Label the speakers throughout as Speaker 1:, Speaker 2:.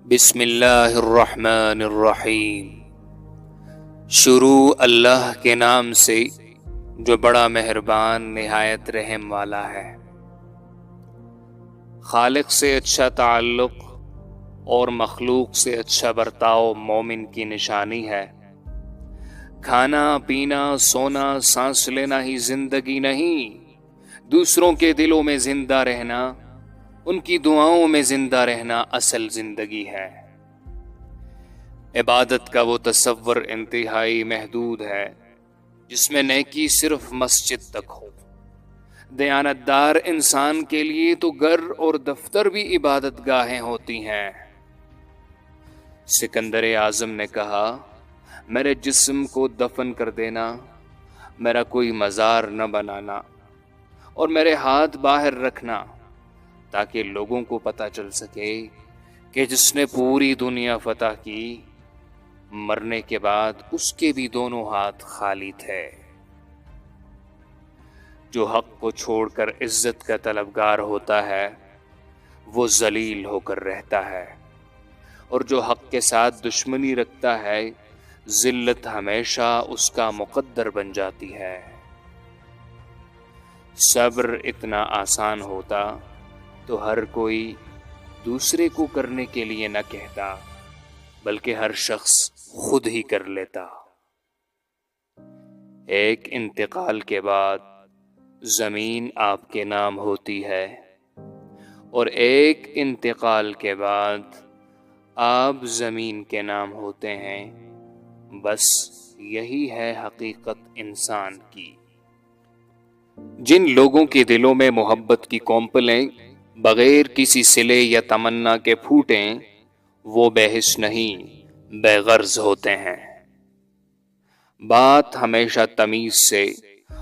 Speaker 1: بسم اللہ الرحمن الرحیم۔ شروع اللہ کے نام سے جو بڑا مہربان نہایت رحم والا ہے۔ خالق سے اچھا تعلق اور مخلوق سے اچھا برتاؤ مومن کی نشانی ہے۔ کھانا پینا سونا سانس لینا ہی زندگی نہیں، دوسروں کے دلوں میں زندہ رہنا، ان کی دعاؤں میں زندہ رہنا اصل زندگی ہے۔ عبادت کا وہ تصور انتہائی محدود ہے جس میں نیکی صرف مسجد تک ہو۔ دیانتدار انسان کے لیے تو گھر اور دفتر بھی عبادت گاہیں ہوتی ہیں۔ سکندر اعظم نے کہا، میرے جسم کو دفن کر دینا، میرا کوئی مزار نہ بنانا، اور میرے ہاتھ باہر رکھنا تاکہ لوگوں کو پتہ چل سکے کہ جس نے پوری دنیا فتح کی، مرنے کے بعد اس کے بھی دونوں ہاتھ خالی تھے۔ جو حق کو چھوڑ کر عزت کا طلبگار ہوتا ہے وہ ذلیل ہو کر رہتا ہے، اور جو حق کے ساتھ دشمنی رکھتا ہے ذلت ہمیشہ اس کا مقدر بن جاتی ہے۔ صبر اتنا آسان ہوتا تو ہر کوئی دوسرے کو کرنے کے لیے نہ کہتا، بلکہ ہر شخص خود ہی کر لیتا۔ ایک انتقال کے بعد زمین آپ کے نام ہوتی ہے، اور ایک انتقال کے بعد آپ زمین کے نام ہوتے ہیں۔ بس یہی ہے حقیقت انسان کی۔ جن لوگوں کے دلوں میں محبت کی کونپلیں بغیر کسی صلے یا تمنا کے پھوٹیں، وہ بے حس نہیں بے غرض ہوتے ہیں۔ بات ہمیشہ تمیز سے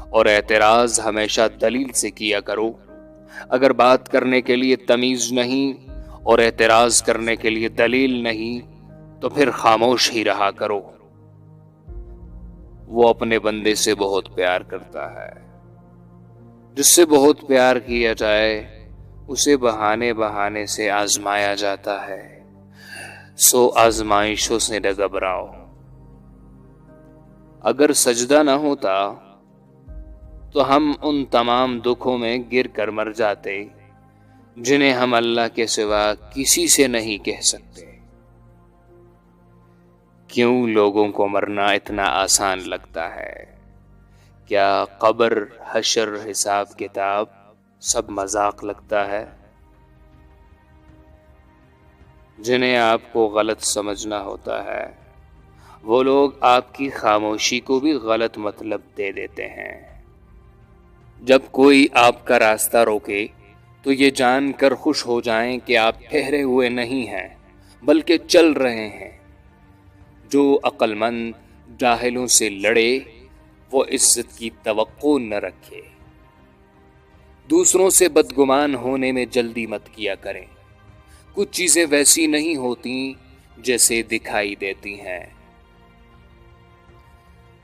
Speaker 1: اور اعتراض ہمیشہ دلیل سے کیا کرو۔ اگر بات کرنے کے لیے تمیز نہیں اور اعتراض کرنے کے لیے دلیل نہیں تو پھر خاموش ہی رہا کرو۔ وہ اپنے بندے سے بہت پیار کرتا ہے۔ جس سے بہت پیار کیا جائے اسے بہانے بہانے سے آزمایا جاتا ہے، سو آزمائشوں سے نہ گھبراؤ۔ اگر سجدہ نہ ہوتا تو ہم ان تمام دکھوں میں گر کر مر جاتے جنہیں ہم اللہ کے سوا کسی سے نہیں کہہ سکتے۔ کیوں لوگوں کو مرنا اتنا آسان لگتا ہے؟ کیا قبر، حشر، حساب کتاب سب مذاق لگتا ہے؟ جنہیں آپ کو غلط سمجھنا ہوتا ہے وہ لوگ آپ کی خاموشی کو بھی غلط مطلب دے دیتے ہیں۔ جب کوئی آپ کا راستہ روکے تو یہ جان کر خوش ہو جائیں کہ آپ ٹھہرے ہوئے نہیں ہیں بلکہ چل رہے ہیں۔ جو عقل مند جاہلوں سے لڑے وہ عزت کی توقع نہ رکھے۔ دوسروں سے بدگمان ہونے میں جلدی مت کیا کریں۔ کچھ چیزیں ویسی نہیں ہوتی جیسے دکھائی دیتی ہیں۔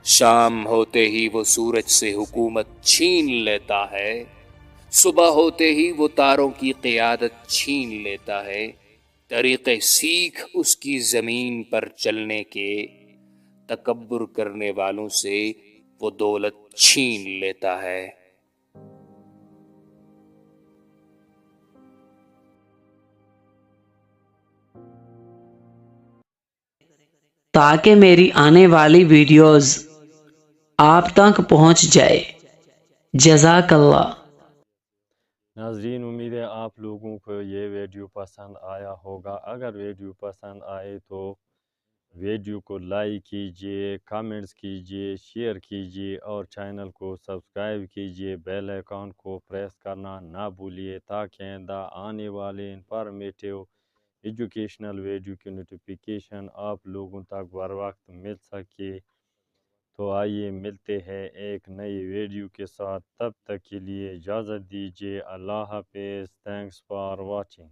Speaker 1: شام ہوتے ہی وہ سورج سے حکومت چھین لیتا ہے، صبح ہوتے ہی وہ تاروں کی قیادت چھین لیتا ہے۔ طریقے سیکھ اس کی زمین پر چلنے کے، تکبر کرنے والوں سے وہ دولت چھین لیتا ہے۔
Speaker 2: تاکہ میری آنے والی ویڈیوز آپ تک پہنچ جائے۔ جزاک اللہ۔
Speaker 3: ناظرین، امید ہے آپ لوگوں کو یہ ویڈیو پسند آیا ہوگا۔ اگر ویڈیو پسند آئے تو ویڈیو کو لائک کیجئے، کامنٹس کیجئے، شیئر کیجئے اور چینل کو سبسکرائب کیجئے۔ بیل آئیکن کو پریس کرنا نہ بھولیے تاکہ آنے والے انفارمیٹیو ایجوکیشنل ویڈیو کی نوٹیفیکیشن آپ لوگوں تک بر وقت مل سکے۔ تو آئیے ملتے ہیں ایک نئی ویڈیو کے ساتھ، تب تک کے لیے اجازت دیجیے۔ اللہ حافظ۔ Thanks for watching.